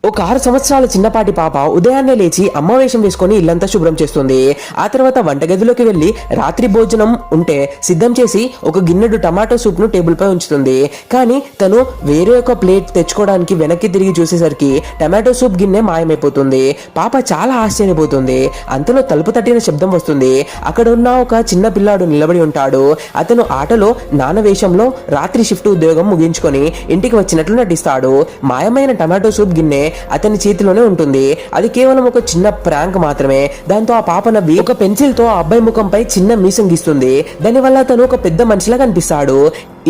ఒక 6 సంవత్సరాల చిన్నపాటి పాప ఉదయాన్నే లేచి అమ్మ వేషం వేసుకొని ఇల్లంతా శుభ్రం చేస్తుంది. ఆ తర్వాత వంటగదిలోకి వెళ్లి రాత్రి భోజనం ఉంటే సిద్ధం చేసి ఒక గిన్నెడు టమాటో సూప్ ను టేబుల్ పై ఉంచుతుంది. కానీ తను వేరే ఒక ప్లేట్ తెచ్చుకోవడానికి వెనక్కి తిరిగి చూసేసరికి టమాటో సూప్ గిన్నె మాయమైపోతుంది. పాప చాలా ఆశ్చర్యపోతుంది. అంతలో తలుపు తట్టిన శబ్దం వస్తుంది. అక్కడ ఉన్న ఒక చిన్న పిల్లాడు నిలబడి ఉంటాడు. అతను ఆటలో నాన్న వేషంలో రాత్రి షిఫ్ట్ ఉద్యోగం ముగించుకొని ఇంటికి వచ్చినట్లు నటిస్తాడు. మాయమైన టమాటో సూప్ గిన్నె అతని చేతిలోనే ఉంటుంది. అది కేవలం ఒక చిన్న ప్రాంక్ మాత్రమే. దాంతో ఆ పాప నవ్వి ఒక పెన్సిల్ తో ఆ అబ్బాయి ముఖంపై చిన్న మీసం గీస్తుంది. దానివల్ల తను ఒక పెద్ద మనిషిలా కనిపిస్తాడు.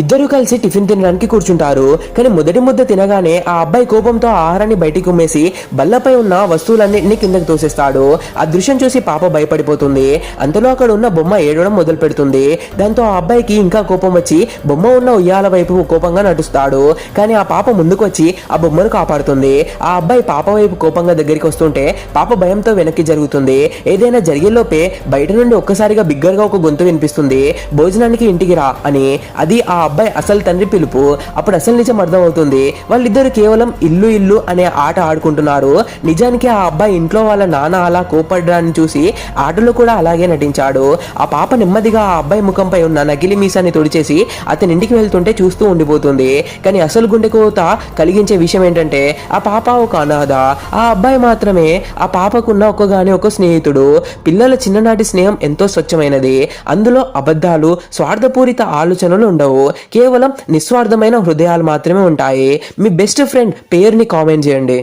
ఇద్దరు కలిసి టిఫిన్ తినడానికి కూర్చుంటారు. కానీ మొదటి ముద్ద తినగానే ఆ అబ్బాయి కోపంతో ఆహారాన్ని బయటికి ఉమ్మేసి బల్లపై ఉన్న వస్తువులన్నింటినీ కిందకి తోసేస్తాడు. ఆ దృశ్యం చూసి పాప భయపడిపోతుంది. అంతలో అక్కడ ఉన్న బొమ్మ ఏడవడం మొదలు పెడుతుంది. దాంతో ఆ అబ్బాయికి ఇంకా కోపం వచ్చి బొమ్మ ఉన్న ఉయ్యాల వైపు కోపంగా నడుస్తాడు. కానీ ఆ పాప ముందుకు వచ్చి ఆ బొమ్మను కాపాడుతుంది. ఆ అబ్బాయి పాప వైపు కోపంగా దగ్గరికి వస్తుంటే పాప భయంతో వెనక్కి జరుగుతుంది. ఏదైనా జరిగేలోపే బయట నుండి ఒక్కసారిగా బిగ్గరగా ఒక గొంతు వినిపిస్తుంది, భోజనానికి ఇంటికి రా అని. అది ఆ అబ్బాయి అసలు తండ్రి పిలుపు. అప్పుడు అసలు నిజం అర్థం అవుతుంది. వాళ్ళిద్దరు కేవలం ఇల్లు ఇల్లు అనే ఆట ఆడుకుంటున్నారు. నిజానికి ఆ అబ్బాయి ఇంట్లో వాళ్ళ నాన్న అలా కోపడ్డాన్ని చూసి ఆటలో కూడా అలాగే నటించాడు. ఆ పాప నెమ్మదిగా ఆ అబ్బాయి ముఖంపై ఉన్న నకిలీ మీసాన్ని తుడిచేసి అతని ఇంటికి వెళ్తుంటే చూస్తూ ఉండిపోతుంది. కానీ అసలు గుండె కోత కలిగించే విషయం ఏంటంటే ఆ పాప ఒక అనాథ. ఆ అబ్బాయి మాత్రమే ఆ పాపకున్న ఒక్కగాని ఒక స్నేహితుడు. పిల్లల చిన్ననాటి స్నేహం ఎంతో స్వచ్ఛమైనది. అందులో అబద్ధాలు, స్వార్థపూరిత ఆలోచనలు ఉండవు. కేవలం నిస్వార్థమైన హృదయాలు మాత్రమే ఉంటాయి. మీ బెస్ట్ ఫ్రెండ్ పేరుని కామెంట్ చేయండి.